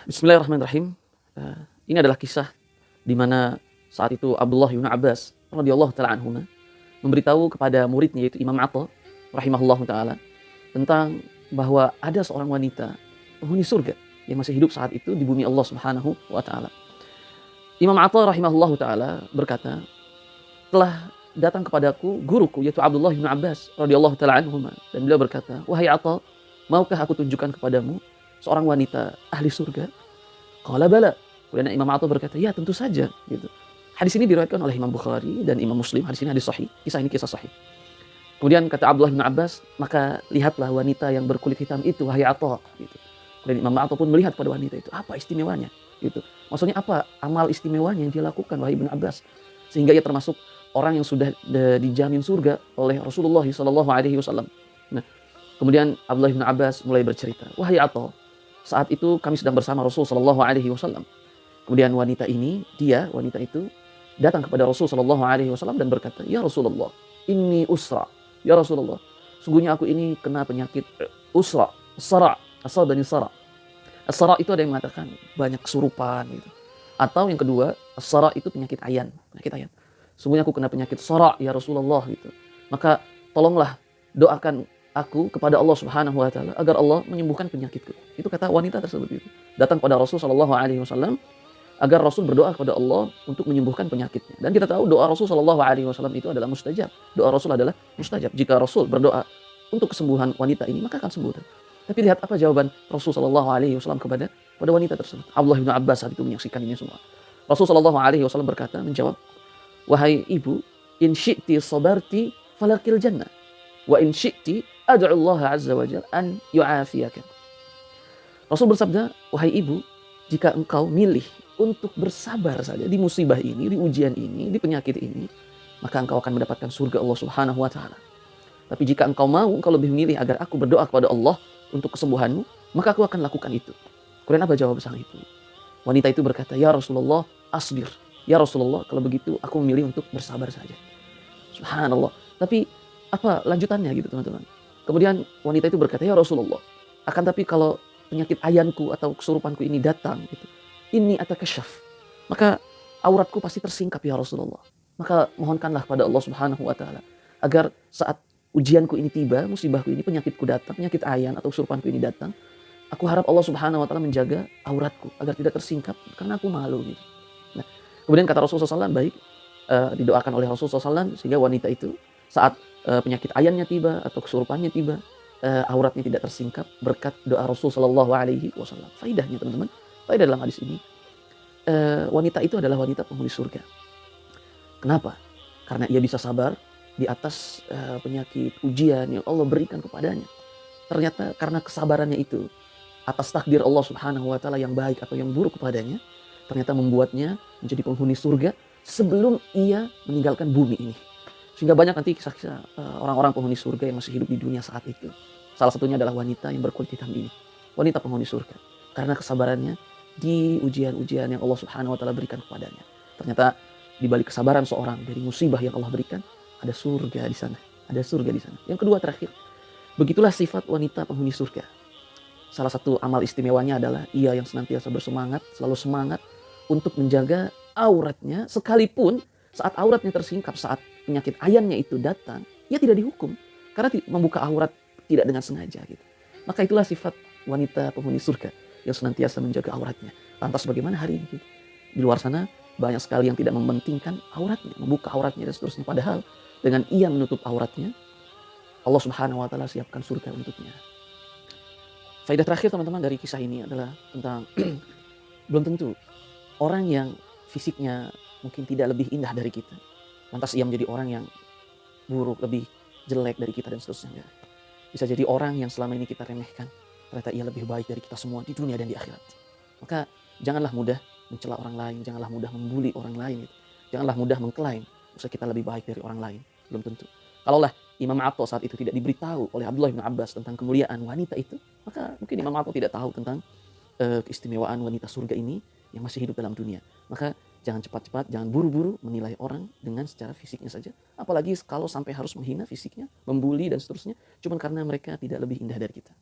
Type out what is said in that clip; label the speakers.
Speaker 1: Bismillahirrahmanirrahim. Ini adalah kisah di mana saat itu Abdullah bin Abbas radhiyallahu taala anhuma memberitahu kepada muridnya yaitu Imam Atha rahimahullahu taala tentang bahwa ada seorang wanita penghuni surga yang masih hidup saat itu di bumi Allah Subhanahu wa taala. Imam Atha rahimahullahu taala berkata, "Telah datang kepadaku guruku yaitu Abdullah bin Abbas radhiyallahu taala anhuma dan beliau berkata, 'Wahai Atha, maukah aku tunjukkan kepadamu seorang wanita ahli surga?' Qala bala." Kemudian Imam Atha berkata, "Ya, tentu saja." Gitu. Hadis ini diriwayatkan oleh Imam Bukhari dan Imam Muslim. Hadis ini hadis sahih. Kisah ini kisah sahih. Kemudian kata Abdullah bin Abbas, "Maka lihatlah wanita yang berkulit hitam itu, wahai Atha." Gitu. Kemudian Imam Atha pun melihat pada wanita itu, apa istimewanya? Gitu. Maksudnya apa amal istimewanya yang dia lakukan, wahai Ibn Abbas, sehingga ia termasuk orang yang sudah dijamin surga oleh Rasulullah sallallahu alaihi wasallam. Nah, kemudian Abdullah bin Abbas mulai bercerita, "Wahai Atha, saat itu kami sedang bersama Rasul sallallahu alaihi wasallam. Kemudian wanita itu datang kepada Rasul sallallahu alaihi wasallam dan berkata, 'Ya Rasulullah, inni usra.' Ya Rasulullah, sungguhnya aku ini kena penyakit usra, sara, asabani sara. As-sara itu ada yang mengatakan banyak kesurupan gitu. Atau yang kedua, as-sara itu penyakit ayan, penyakit ayan. Sungguhnya aku kena penyakit sara ya Rasulullah gitu. Maka tolonglah doakan aku kepada Allah Subhanahu wa taala agar Allah menyembuhkan penyakitku." Itu kata wanita tersebut itu. Datang kepada Rasul sallallahu alaihi wasallam agar Rasul berdoa kepada Allah untuk menyembuhkan penyakitnya. Dan kita tahu doa Rasul sallallahu alaihi wasallam itu adalah mustajab. Doa Rasul adalah mustajab. Jika Rasul berdoa untuk kesembuhan wanita ini, maka akan sembuh. Tapi lihat apa jawaban Rasul sallallahu alaihi wasallam kepada wanita tersebut. Abdullah bin Abbas saat itu menyaksikan ini semua. Rasul sallallahu alaihi wasallam berkata, menjawab, "Wahai ibu, in syi'ti sabarti falakil jannah, wa in syi'ti ad'u Allah azza wa jalla an yu'afiyaka." Rasul bersabda, "Wahai ibu, jika engkau milih untuk bersabar saja di musibah ini, di ujian ini, di penyakit ini, maka engkau akan mendapatkan surga Allah Subhanahu wa taala. Tapi jika engkau mau, engkau lebih memilih agar aku berdoa kepada Allah untuk kesembuhanmu, maka aku akan lakukan itu." Kemudian apa jawab sang ibu? Wanita itu berkata, "Ya Rasulullah, asbir. Ya Rasulullah, kalau begitu aku memilih untuk bersabar saja." Subhanallah. Tapi apa lanjutannya gitu teman-teman. Kemudian wanita itu berkata, "Ya Rasulullah, akan tapi kalau penyakit ayanku atau kesurupanku ini datang gitu, ini atakasyaf, maka auratku pasti tersingkap ya Rasulullah. Maka mohonkanlah kepada Allah Subhanahu wa taala agar saat ujianku ini tiba, musibahku ini, penyakitku datang, penyakit ayan atau kesurupanku ini datang, aku harap Allah Subhanahu wa taala menjaga auratku agar tidak tersingkap karena aku malu." Gitu. Nah, kemudian kata Rasulullah SAW, baik, didoakan oleh Rasulullah SAW sehingga wanita itu saat penyakit ayannya tiba atau kesurupannya tiba, auratnya tidak tersingkap berkat doa Rasul Shallallahu Alaihi Wasallam. Faidahnya teman-teman, faidah dalam hadis ini, wanita itu adalah wanita penghuni surga. Kenapa? Karena ia bisa sabar di atas penyakit ujian yang Allah berikan kepadanya. Ternyata karena kesabarannya itu atas takdir Allah Subhanahu wa taala yang baik atau yang buruk kepadanya, ternyata membuatnya menjadi penghuni surga sebelum ia meninggalkan bumi ini. Sehingga banyak nanti kisah-kisah orang-orang penghuni surga yang masih hidup di dunia saat itu. Salah satunya adalah wanita yang berkulit hitam ini. Wanita penghuni surga. Karena kesabarannya di ujian-ujian yang Allah Subhanahu wa taala berikan kepadanya. Ternyata di balik kesabaran seorang dari musibah yang Allah berikan, ada surga di sana. Ada surga di sana. Yang kedua terakhir, begitulah sifat wanita penghuni surga. Salah satu amal istimewanya adalah ia yang senantiasa bersemangat, selalu semangat untuk menjaga auratnya, sekalipun saat auratnya tersingkap, saat penyakit ayannya itu datang, ia tidak dihukum karena membuka aurat tidak dengan sengaja gitu. Maka itulah sifat wanita penghuni surga yang senantiasa menjaga auratnya. Lantas bagaimana hari ini gitu? Di luar sana banyak sekali yang tidak mementingkan auratnya, membuka auratnya dan seterusnya. Padahal dengan ia menutup auratnya, Allah Subhanahu wa taala siapkan surga untuknya. Faidah terakhir teman-teman dari kisah ini adalah tentang belum tentu orang yang fisiknya mungkin tidak lebih indah dari kita, lantas ia menjadi orang yang buruk, lebih jelek dari kita dan seterusnya. Bisa jadi orang yang selama ini kita remehkan, ternyata ia lebih baik dari kita semua di dunia dan di akhirat. Maka janganlah mudah mencela orang lain, janganlah mudah membuli orang lain, gitu. Janganlah mudah mengklaim bahwa kita lebih baik dari orang lain. Belum tentu. Kalaulah Imam Atha saat itu tidak diberitahu oleh Abdullah bin Abbas tentang kemuliaan wanita itu, maka mungkin Imam Atha tidak tahu tentang keistimewaan wanita surga ini yang masih hidup dalam dunia. Maka jangan cepat-cepat, jangan buru-buru menilai orang dengan secara fisiknya saja. Apalagi kalau sampai harus menghina fisiknya, membuli dan seterusnya, cuma karena mereka tidak lebih indah dari kita.